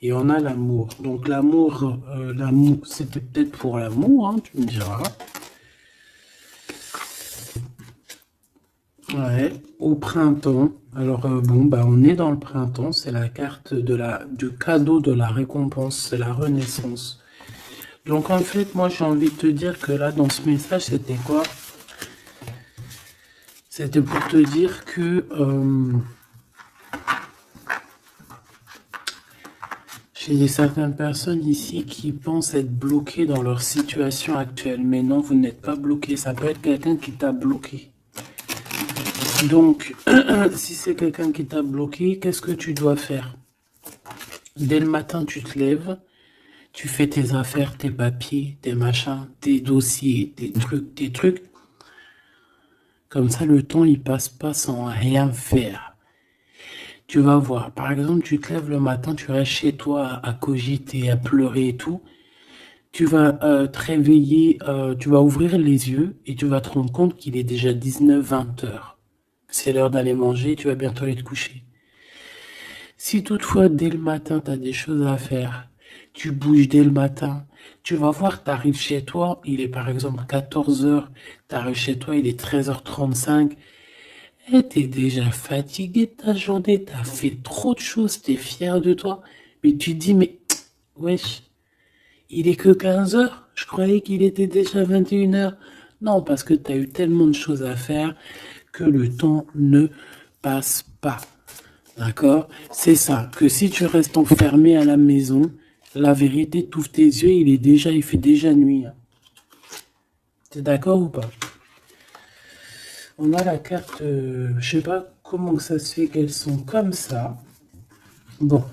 Et on a l'amour. Donc l'amour, c'était peut-être pour l'amour, hein, tu me diras. Ouais, au printemps. Alors bon, bah on est dans le printemps. C'est la carte du cadeau de la récompense, c'est la renaissance. Donc en fait, moi j'ai envie de te dire que là, dans ce message, c'était quoi? C'était pour te dire que j'ai certaines personnes ici qui pensent être bloquées dans leur situation actuelle. Mais non, vous n'êtes pas bloqué. Ça peut être quelqu'un qui t'a bloqué. Donc, si c'est quelqu'un qui t'a bloqué, qu'est-ce que tu dois faire? Dès le matin, tu te lèves, tu fais tes affaires, tes papiers, tes machins, tes dossiers, tes trucs. Comme ça, le temps, il passe pas sans rien faire. Tu vas voir, par exemple, tu te lèves le matin, tu restes chez toi à cogiter, à pleurer et tout. Tu vas te réveiller, tu vas ouvrir les yeux et tu vas te rendre compte qu'il est déjà 19-20 heures. C'est l'heure d'aller manger, tu vas bientôt aller te coucher. Si toutefois, dès le matin, tu as des choses à faire, tu bouges dès le matin, tu vas voir, tu arrives chez toi, il est par exemple 14 heures, tu arrives chez toi, il est 13h35, et tu es déjà fatigué de ta journée, tu as fait trop de choses, tu es fier de toi, mais tu te dis, mais wesh, il est que 15 heures, je croyais qu'il était déjà 21 heures. Non, parce que tu as eu tellement de choses à faire que le temps ne passe pas. D'accord? C'est ça, que si tu restes enfermé à la maison, la vérité, t'ouvres tes yeux, il fait déjà nuit. T'es d'accord ou pas? On a la carte, je sais pas comment ça se fait qu'elles sont comme ça. Bon,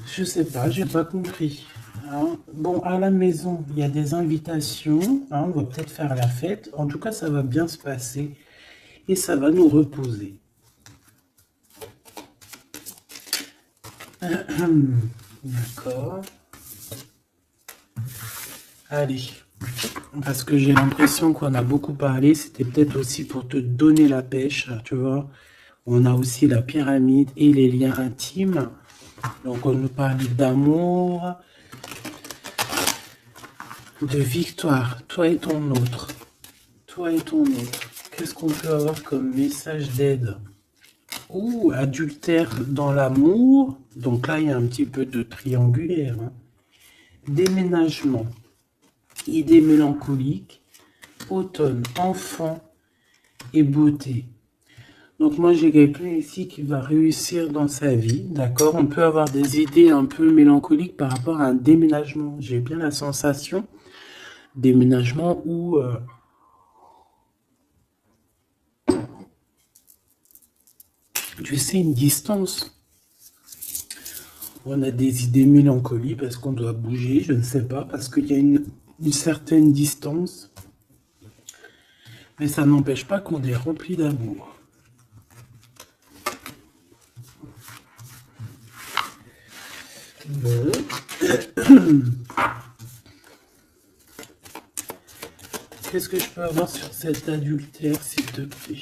je sais pas, j'ai pas compris, hein. Bon, à la maison, il y a des invitations, hein, on va peut-être faire la fête. En tout cas, ça va bien se passer et ça va nous reposer. D'accord. Allez, parce que j'ai l'impression qu'on a beaucoup parlé, c'était peut-être aussi pour te donner la pêche, tu vois. On a aussi la pyramide et les liens intimes. Donc on nous parle d'amour, de victoire, toi et ton autre. Toi et ton autre. Qu'est-ce qu'on peut avoir comme message d'aide? Ouh, adultère dans l'amour. Donc là, il y a un petit peu de triangulaire. Hein. Déménagement. Idée mélancolique. Automne. Enfant et beauté. Donc moi, j'ai quelqu'un ici qui va réussir dans sa vie. D'accord? On peut avoir des idées un peu mélancoliques par rapport à un déménagement. J'ai bien la sensation. Déménagement où... tu sais, une distance. On a des idées mélancoliques parce qu'on doit bouger, je ne sais pas, parce qu'il y a une certaine distance. Mais ça n'empêche pas qu'on est rempli d'amour. Bon. Qu'est-ce que je peux avoir sur cet adultère, s'il te plaît?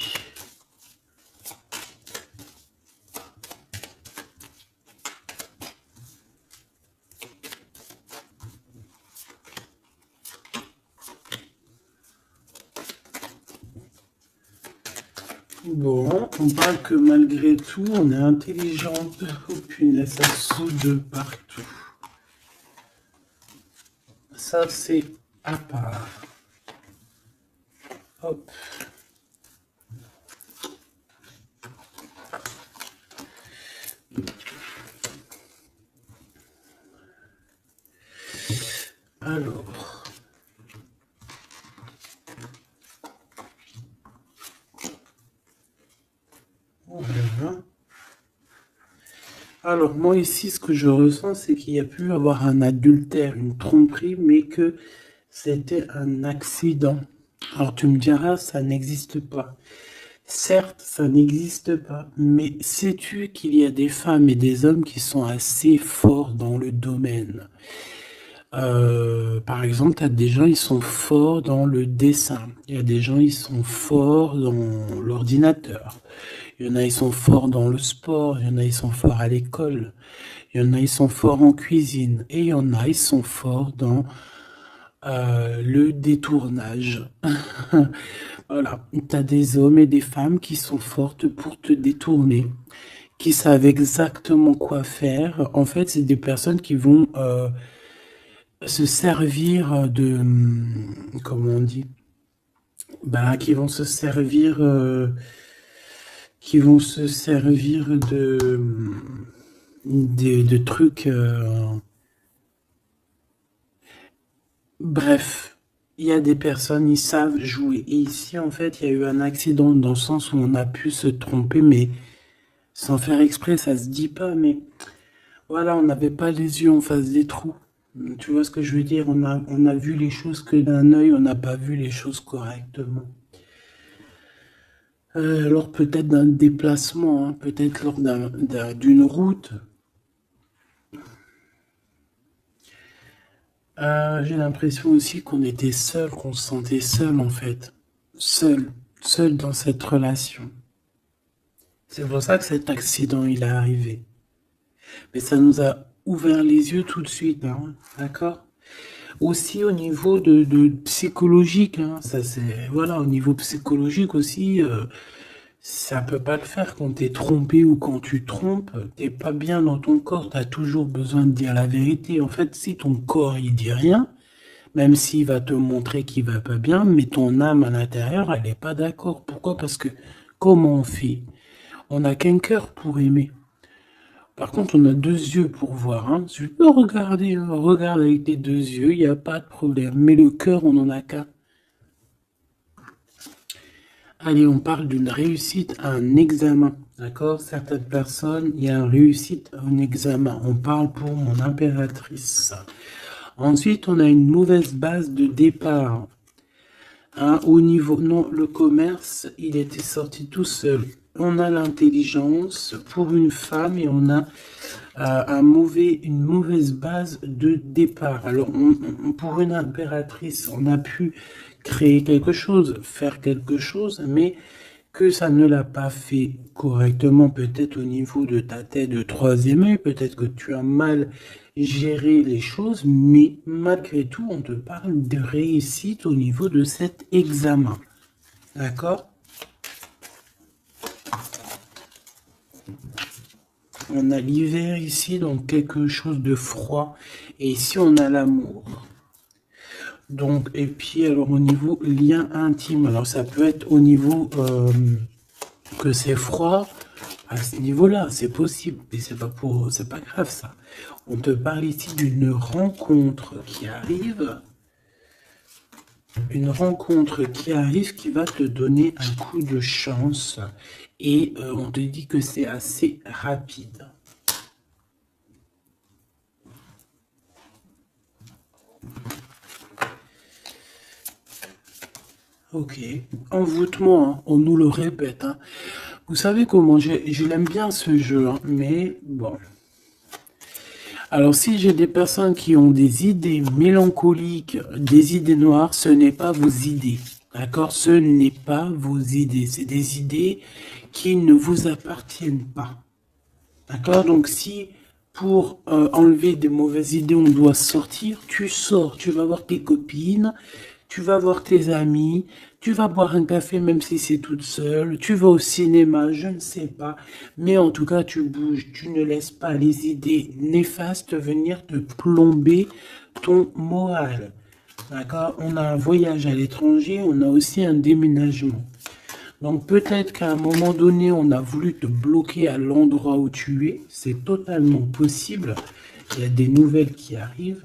Bon, on parle que malgré tout, on est intelligente. Oh punaise, ça saute de partout. Ça, c'est à part. Hop. Alors. Voilà. Alors, moi ici, ce que je ressens, c'est qu'il y a pu avoir un adultère, une tromperie, mais que c'était un accident. Alors, tu me diras, ça n'existe pas. Certes, ça n'existe pas, mais sais-tu qu'il y a des femmes et des hommes qui sont assez forts dans le domaine? Par exemple, tu as des gens, ils sont forts dans le dessin. Il y a des gens, ils sont forts dans l'ordinateur. Il y en a, ils sont forts dans le sport. Il y en a, ils sont forts à l'école. Il y en a, ils sont forts en cuisine. Et il y en a, ils sont forts dans le détournage. Voilà. Tu as des hommes et des femmes qui sont fortes pour te détourner, qui savent exactement quoi faire. En fait, c'est des personnes qui vont se servir de... Comment on dit? Ben, qui vont se servir... qui vont se servir de trucs... Bref, il y a des personnes, ils savent jouer. Et ici, en fait, il y a eu un accident dans le sens où on a pu se tromper, mais sans faire exprès, ça se dit pas, mais voilà, on n'avait pas les yeux en face des trous. Tu vois ce que je veux dire? On a vu les choses que d'un œil, on n'a pas vu les choses correctement. Alors peut-être d'un déplacement, hein, peut-être lors d'une route. J'ai l'impression aussi qu'on était seul, qu'on se sentait seul en fait. Seul, seul dans cette relation. C'est pour ça que cet accident il est arrivé. Mais ça nous a ouvert les yeux tout de suite, hein, d'accord? Aussi au niveau de psychologique, hein, ça c'est voilà, au niveau psychologique aussi, ça peut pas le faire quand t'es trompé ou quand tu trompes, t'es pas bien dans ton corps, t'as toujours besoin de dire la vérité. En fait, si ton corps il dit rien, même s'il va te montrer qu'il va pas bien, mais ton âme à l'intérieur, elle est pas d'accord. Pourquoi? Parce que comment on fait? On n'a qu'un cœur pour aimer. Par contre, on a deux yeux pour voir. Hein. Tu peux regarder, hein, regarde avec tes deux yeux, il n'y a pas de problème. Mais le cœur, on n'en a qu'un. Allez, on parle d'une réussite à un examen. D'accord? Certaines personnes, il y a une réussite à un examen. On parle pour mon impératrice. Ensuite, on a une mauvaise base de départ. Hein, au niveau, non, le commerce, il était sorti tout seul. On a l'intelligence pour une femme et on a une mauvaise base de départ. Alors, pour une impératrice, on a pu créer quelque chose, faire quelque chose, mais que ça ne l'a pas fait correctement, peut-être au niveau de ta tête de troisième œil, peut-être que tu as mal géré les choses, mais malgré tout, on te parle de réussite au niveau de cet examen. D'accord? On a l'hiver ici, donc quelque chose de froid. Et ici, on a l'amour. Donc, et puis, alors, au niveau lien intime, alors ça peut être au niveau que c'est froid, à ce niveau-là, c'est possible. Mais c'est pas grave, ça. On te parle ici d'une rencontre qui arrive. Une rencontre qui arrive qui va te donner un coup de chance. Et on te dit que c'est assez rapide. Ok, envoûtement, hein, on nous le répète. Hein. Vous savez comment je l'aime bien ce jeu, hein, mais bon. Alors si j'ai des personnes qui ont des idées mélancoliques, des idées noires, ce n'est pas vos idées. D'accord? Ce n'est pas vos idées. C'est des idées qui ne vous appartiennent pas. D'accord? Donc si pour enlever des mauvaises idées, on doit sortir, tu sors, tu vas voir tes copines, tu vas voir tes amis, tu vas boire un café même si c'est toute seule, tu vas au cinéma, je ne sais pas, mais en tout cas tu bouges, tu ne laisses pas les idées néfastes venir te plomber ton moral. D'accord? On a un voyage à l'étranger, on a aussi un déménagement. Donc peut-être qu'à un moment donné, on a voulu te bloquer à l'endroit où tu es. C'est totalement possible. Il y a des nouvelles qui arrivent,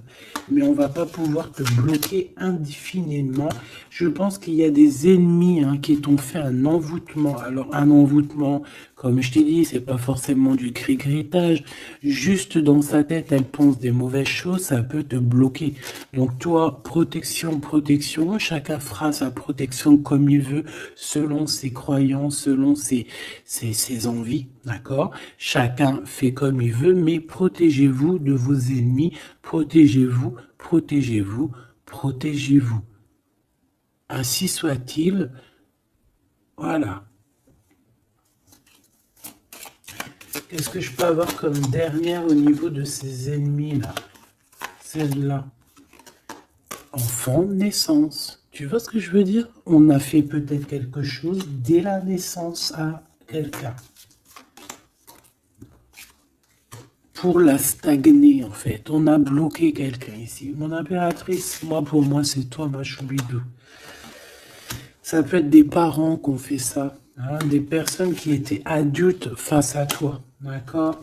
mais on va pas pouvoir te bloquer indéfiniment. Je pense qu'il y a des ennemis qui t'ont fait un envoûtement. Alors un envoûtement, comme je t'ai dit, c'est pas forcément du gris-grittage. Juste dans sa tête, elle pense des mauvaises choses, ça peut te bloquer. Donc toi, protection, protection. Chacun fera sa protection comme il veut, selon ses croyances, selon ses envies. D'accord? Chacun fait comme il veut, mais protégez-vous de vos ennemis, protégez-vous, protégez-vous, protégez-vous. Ainsi soit-il. Voilà. Qu'est-ce que je peux avoir comme dernière au niveau de ces ennemis-là? Celle-là. Enfant, naissance. Tu vois ce que je veux dire? On a fait peut-être quelque chose dès la naissance à quelqu'un. Pour la stagner, en fait. On a bloqué quelqu'un ici. Mon impératrice, pour moi, c'est toi, ma choubidou. Ça peut être des parents qui ont fait ça. Hein, des personnes qui étaient adultes face à toi. D'accord?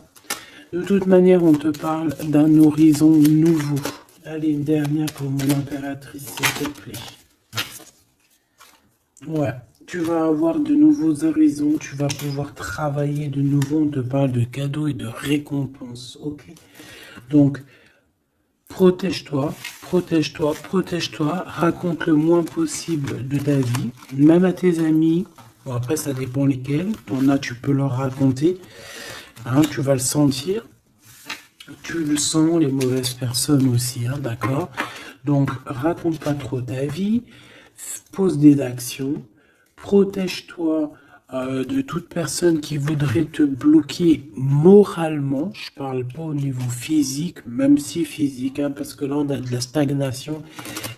De toute manière, on te parle d'un horizon nouveau. Allez, une dernière pour mon impératrice, s'il te plaît. Ouais. Tu vas avoir de nouveaux horizons, tu vas pouvoir travailler de nouveau, on te parle de cadeaux et de récompenses, ok? Donc, protège-toi, protège-toi, protège-toi, raconte le moins possible de ta vie, même à tes amis, bon après ça dépend lesquels, t'en as, tu peux leur raconter, hein, tu vas le sentir, tu le sens, les mauvaises personnes aussi, hein, d'accord? Donc, raconte pas trop ta vie, pose des actions, protège-toi de toute personne qui voudrait te bloquer moralement. Je parle pas au niveau physique, même si physique, hein, parce que là on a de la stagnation.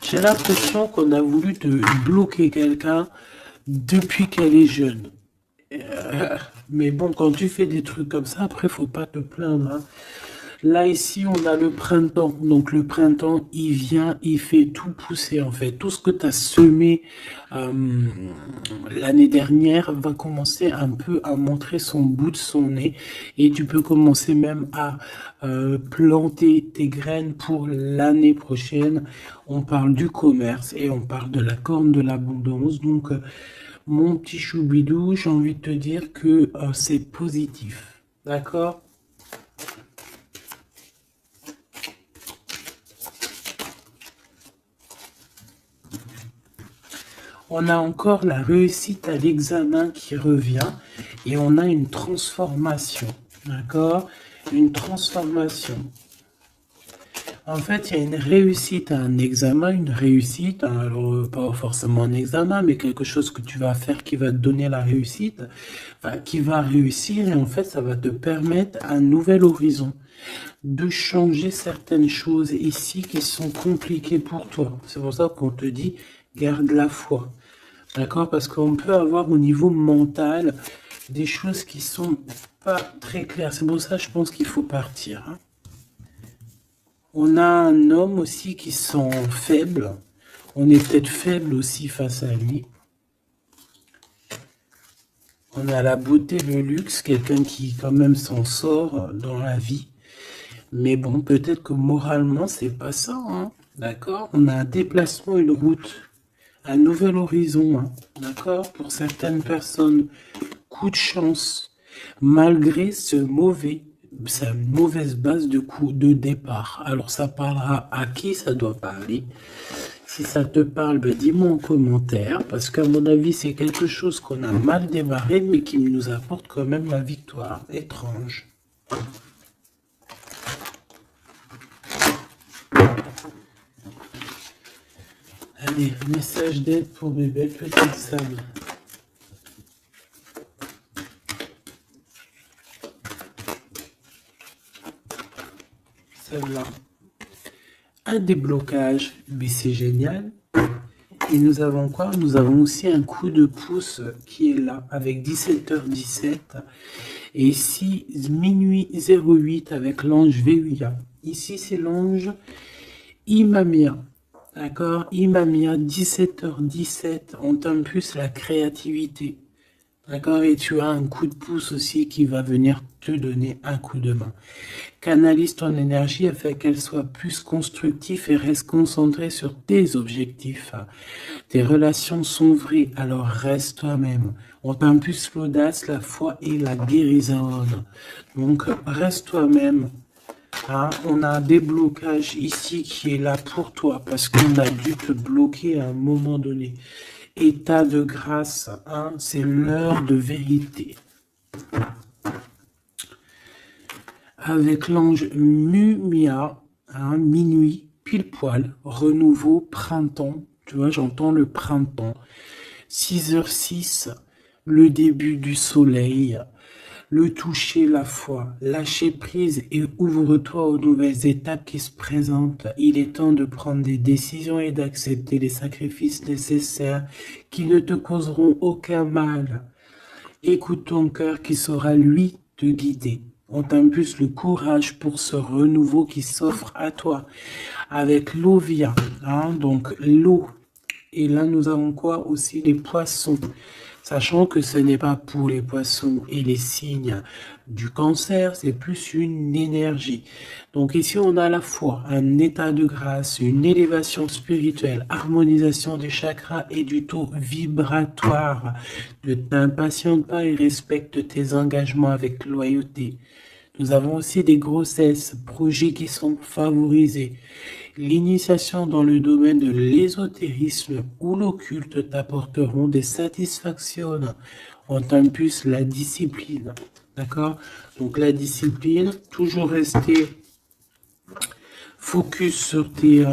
J'ai l'impression qu'on a voulu te bloquer quelqu'un depuis qu'elle est jeune. Mais bon, quand tu fais des trucs comme ça, après faut pas te plaindre. Hein. Là, ici, on a le printemps. Donc, le printemps, il vient, il fait tout pousser, en fait. Tout ce que tu as semé l'année dernière va commencer un peu à montrer son bout de son nez. Et tu peux commencer même à planter tes graines pour l'année prochaine. On parle du commerce et on parle de la corne de l'abondance. Donc, mon petit choubidou, j'ai envie de te dire que c'est positif. D'accord ? On a encore la réussite à l'examen qui revient et on a une transformation, d'accord? une transformation. En fait, il y a une réussite à un examen, une réussite, hein, alors pas forcément un examen, mais quelque chose que tu vas faire qui va te donner la réussite, enfin, qui va réussir, et en fait, ça va te permettre un nouvel horizon, de changer certaines choses ici qui sont compliquées pour toi. C'est pour ça qu'on te dit, garde la foi. D'accord? Parce qu'on peut avoir au niveau mental des choses qui sont pas très claires. C'est pour ça, je pense qu'il faut partir, hein. On a un homme aussi qui sent faible. On est peut-être faible aussi face à lui. On a la beauté, le luxe, quelqu'un qui quand même s'en sort dans la vie. Mais bon, peut-être que moralement, c'est pas ça, hein. D'accord? On a un déplacement, une route, un nouvel horizon, hein. D'accord? Pour certaines personnes, coup de chance, malgré sa mauvaise base de coup de départ. Alors ça parlera à qui ça doit parler. Si ça te parle, ben dis-moi en commentaire, parce qu'à mon avis, c'est quelque chose qu'on a mal démarré, mais qui nous apporte quand même la victoire. Étrange. Allez, message d'aide pour mes belles petites sables. Celle-là. Un déblocage, mais c'est génial. Et nous avons quoi? Nous avons aussi un coup de pouce qui est là, avec 17h17. Et ici, minuit 08 avec l'ange Véuya. Ici, c'est l'ange Imamia. D'accord? Imamia, 17h17. On t'impulse la créativité. D'accord? Et tu as un coup de pouce aussi qui va venir te donner un coup de main. Canalise ton énergie afin qu'elle soit plus constructive et reste concentrée sur tes objectifs. Tes relations sont vraies, alors reste toi-même. On t'impulse l'audace, la foi et la guérison. Donc reste toi-même. Hein, on a un déblocage ici qui est là pour toi parce qu'on a dû te bloquer à un moment donné. État de grâce, hein, c'est l'heure de vérité. Avec l'ange Mumia, hein, minuit, pile poil, renouveau, printemps. Tu vois, j'entends le printemps. 6h06, le début du soleil. Le toucher, la foi, lâcher prise et ouvre-toi aux nouvelles étapes qui se présentent. Il est temps de prendre des décisions et d'accepter les sacrifices nécessaires qui ne te causeront aucun mal. Écoute ton cœur qui saura, lui, te guider. On t'impulse le courage pour ce renouveau qui s'offre à toi. Avec l'Ovia, hein, donc l'eau. Et là, nous avons quoi aussi? Les poissons. Sachant que ce n'est pas pour les poissons et les signes du cancer, c'est plus une énergie. Donc ici, on a à la fois un état de grâce, une élévation spirituelle, harmonisation des chakras et du taux vibratoire. Ne t'impatiente pas et respecte tes engagements avec loyauté. Nous avons aussi des grossesses, projets qui sont favorisés. L'initiation dans le domaine de l'ésotérisme ou l'occulte t'apporteront des satisfactions. On t'impulse la discipline. D'accord? Donc la discipline, toujours rester focus sur tes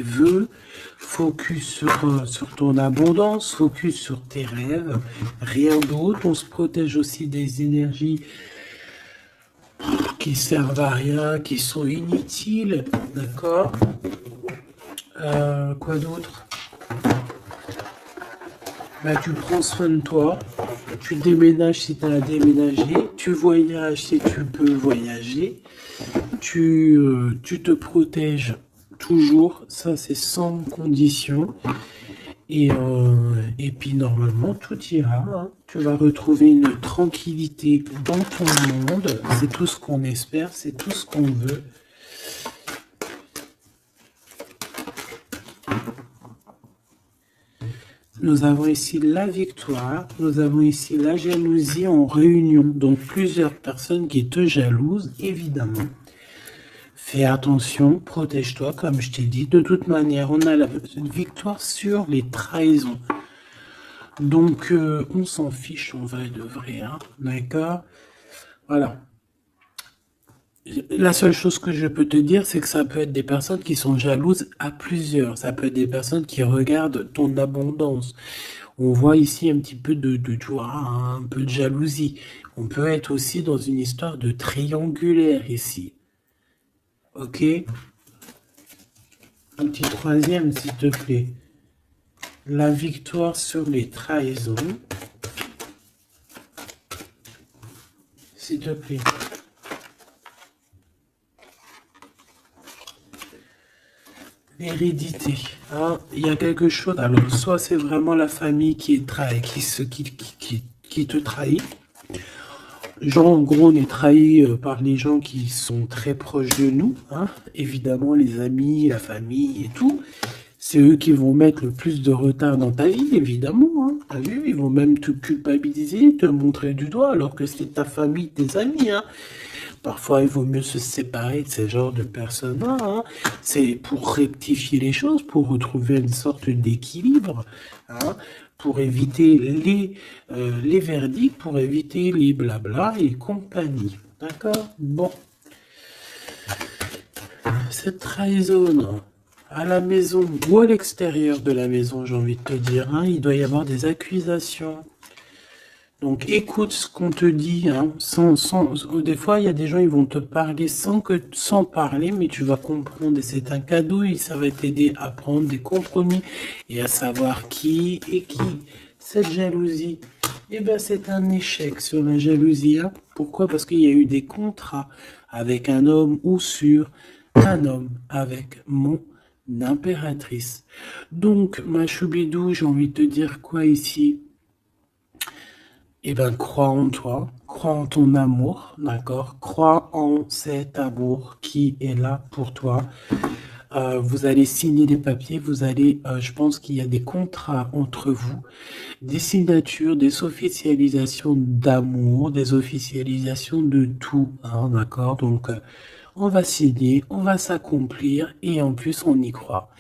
vœux, focus sur ton abondance, focus sur tes rêves, rien d'autre. On se protège aussi des énergies qui servent à rien, qui sont inutiles, d'accord? Quoi d'autre? Bah, tu prends soin de toi, tu déménages si tu as à déménager, tu voyages si tu peux voyager, tu te protèges toujours, ça c'est sans condition. Et puis normalement tout ira, hein. Tu vas retrouver une tranquillité dans ton monde, c'est tout ce qu'on espère, c'est tout ce qu'on veut. Nous avons ici la victoire, nous avons ici la jalousie en réunion, donc plusieurs personnes qui te jalousent, évidemment. Fais attention, protège-toi, comme je t'ai dit. De toute manière, on a la victoire sur les trahisons. Donc, on s'en fiche, on va de vrai, hein, d'accord? Voilà. La seule chose que je peux te dire, c'est que ça peut être des personnes qui sont jalouses à plusieurs. Ça peut être des personnes qui regardent ton abondance. On voit ici un petit peu tu vois, un peu de jalousie. On peut être aussi dans une histoire de triangulaire ici. Ok? Un petit troisième, s'il te plaît. La victoire sur les trahisons. S'il te plaît. L'hérédité. Hein, il y a quelque chose. Alors, soit c'est vraiment la famille qui est qui te trahit. Genre, en gros, on est trahi par les gens qui sont très proches de nous. Hein. Évidemment, les amis, la famille et tout. C'est eux qui vont mettre le plus de retard dans ta vie, évidemment. Hein. T'as vu, ils vont même te culpabiliser, te montrer du doigt, alors que c'est ta famille, tes amis. Hein. Parfois, il vaut mieux se séparer de ce genre de personnes-là. Hein. C'est pour rectifier les choses, pour retrouver une sorte d'équilibre, hein, pour éviter les verdicts, pour éviter les blabla et compagnie. D'accord? Bon. Cette trahison à la maison ou à l'extérieur de la maison, j'ai envie de te dire, hein, il doit y avoir des accusations. Donc écoute ce qu'on te dit, hein, des fois il y a des gens ils vont te parler sans parler, mais tu vas comprendre et c'est un cadeau et ça va t'aider à prendre des compromis et à savoir qui est qui. Cette jalousie, eh ben c'est un échec sur la jalousie. Hein. Pourquoi? Parce qu'il y a eu des contrats avec un homme ou sur un homme avec mon impératrice. Donc ma choubidou, j'ai envie de te dire quoi ici? Eh ben, crois en toi, crois en ton amour, d'accord? Crois en cet amour qui est là pour toi. Vous allez signer des papiers, je pense qu'il y a des contrats entre vous, des signatures, des officialisations d'amour, des officialisations de tout, hein, d'accord? Donc, on va signer, on va s'accomplir et en plus, on y croit.